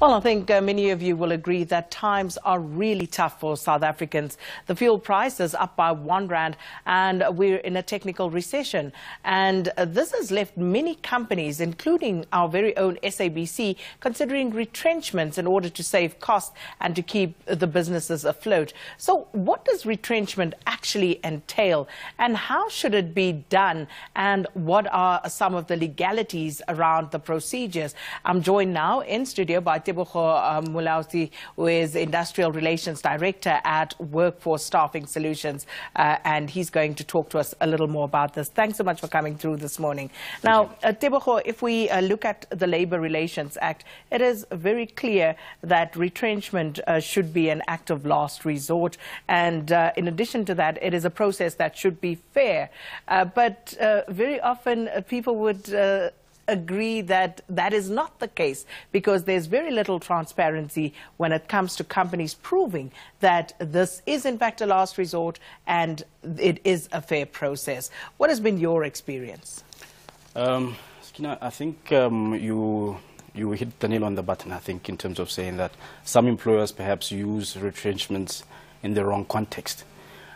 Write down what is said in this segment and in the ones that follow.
Well, I think many of you will agree that times are really tough for South Africans. The fuel price is up by R1 and we're in a technical recession. And this has left many companies, including our very own SABC, considering retrenchments in order to save costs and to keep the businesses afloat. So what does retrenchment actually entail and how should it be done? And what are some of the legalities around the procedures? I'm joined now in studio by Tebogo Moalusi, who is Industrial Relations Director at Workforce Staffing Solutions, and he's going to talk to us a little more about this. Thanks so much for coming through this morning. Now, Tebogo, if we look at the Labour Relations Act, it is very clear that retrenchment should be an act of last resort, and in addition to that, it is a process that should be fair. But very often people would agree that that is not the case because there's very little transparency when it comes to companies proving that this is in fact a last resort and it is a fair process. What has been your experience? Skina, I think you hit the nail on the button, I think, in terms of saying that some employers perhaps use retrenchments in the wrong context.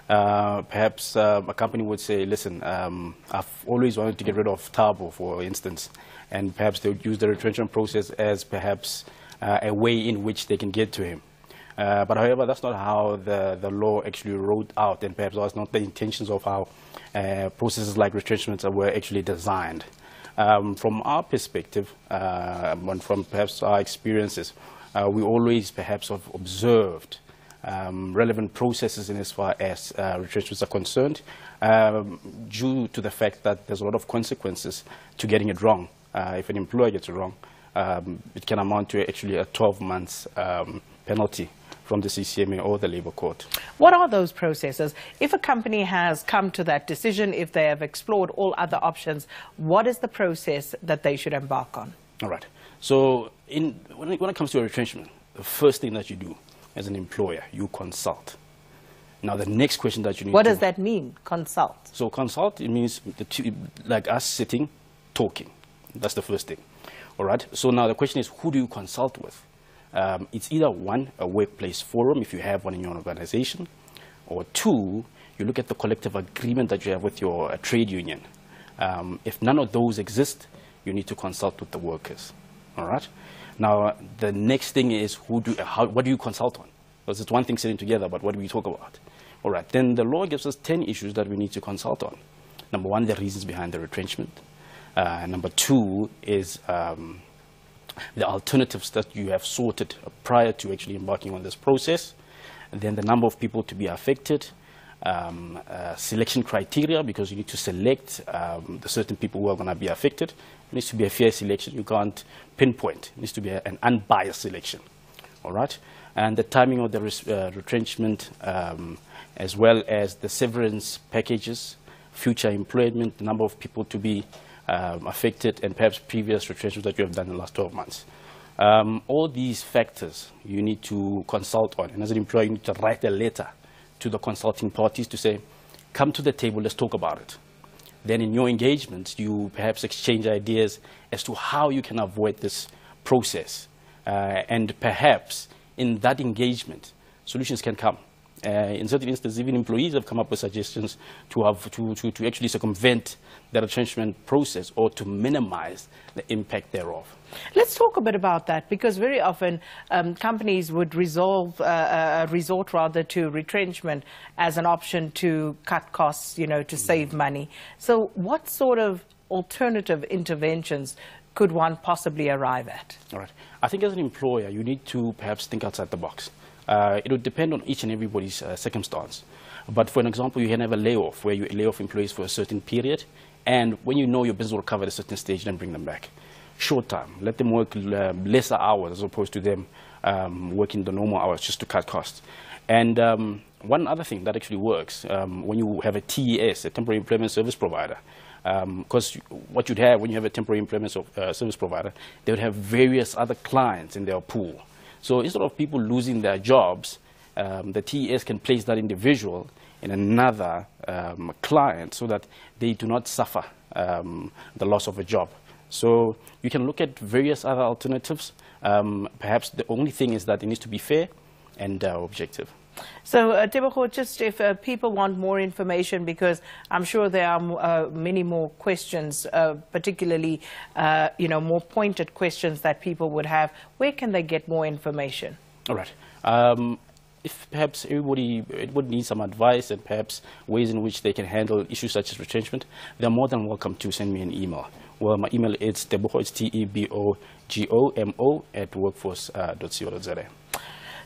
Perhaps a company would say, listen, I've always wanted to get rid of Tebogo, for instance, and perhaps they would use the retrenchment process as perhaps a way in which they can get to him. But however, that's not how the law actually wrote out, and perhaps that's not the intentions of how processes like retrenchments were actually designed. From our perspective, and from perhaps our experiences, we always perhaps have observed relevant processes in as far as retrenchments are concerned, due to the fact that there's a lot of consequences to getting it wrong. If an employer gets it wrong, it can amount to actually a 12 months penalty from the CCMA or the Labour Court. What are those processes? If a company has come to that decision, if they have explored all other options, what is the process that they should embark on? All right. So when it comes to a retrenchment, the first thing that you do as an employer, you consult. Now, the next question that you need What does that mean, consult? So consult, it means like us sitting, talking. That's the first thing. All right. So now the question is, who do you consult with? It's either one, a workplace forum, if you have one in your organization, or two, you look at the collective agreement that you have with your trade union. If none of those exist, you need to consult with the workers. All right. Now, the next thing is, what do you consult on? Because it's one thing sitting together, but what do we talk about? All right. Then the law gives us 10 issues that we need to consult on. Number one, the reasons behind the retrenchment. Number two is the alternatives that you have sorted prior to actually embarking on this process. And then the number of people to be affected, selection criteria, because you need to select the certain people who are going to be affected. It needs to be a fair selection. You can't pinpoint. It needs to be an unbiased selection. All right? And the timing of the retrenchment, as well as the severance packages, future employment, the number of people to be affected, and perhaps previous retrenchments that you have done in the last 12 months. All these factors you need to consult on. And as an employer, you need to write a letter to the consulting parties to say, come to the table, let's talk about it. Then in your engagements, you perhaps exchange ideas as to how you can avoid this process. And perhaps in that engagement, solutions can come. In certain instances, even employees have come up with suggestions to actually circumvent the retrenchment process or to minimize the impact thereof. Let's talk a bit about that, because very often companies would resort to retrenchment as an option to cut costs, you know, to save money. So what sort of alternative interventions could one possibly arrive at? All right. I think as an employer, you need to perhaps think outside the box. It would depend on each and everybody's circumstance. But for an example, you can have a layoff where you lay off employees for a certain period, and when you know your business will recover at a certain stage, then bring them back. Short time, let them work lesser hours as opposed to them working the normal hours just to cut costs. And one other thing that actually works, when you have a TES, a temporary employment service provider, because what you'd have when you have a temporary employment service provider, they would have various other clients in their pool. So instead of people losing their jobs, the TES can place that individual in another client so that they do not suffer the loss of a job. So you can look at various other alternatives. Perhaps the only thing is that it needs to be fair and objective. So, Tebogo, just if people want more information, because I'm sure there are many more questions, particularly, more pointed questions that people would have, where can they get more information? All right. If perhaps everybody would need some advice and perhaps ways in which they can handle issues such as retrenchment, they're more than welcome to send me an email. Well, my email is Tebogo, it's tebogomo@workforce.co.za.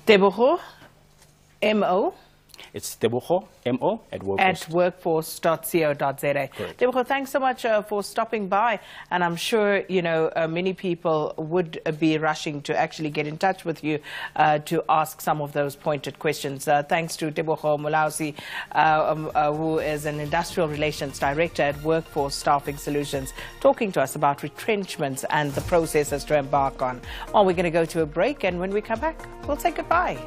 Tebogo, M-O? It's Tebogo, M-O, at workforce.co.za. Tebogo, thanks so much for stopping by. And I'm sure, many people would be rushing to actually get in touch with you to ask some of those pointed questions. Thanks to Tebogo Moalusi, who is an Industrial Relations Director at Workforce Staffing Solutions, talking to us about retrenchments and the processes to embark on. Well, we're going to go to a break, and when we come back, we'll say goodbye.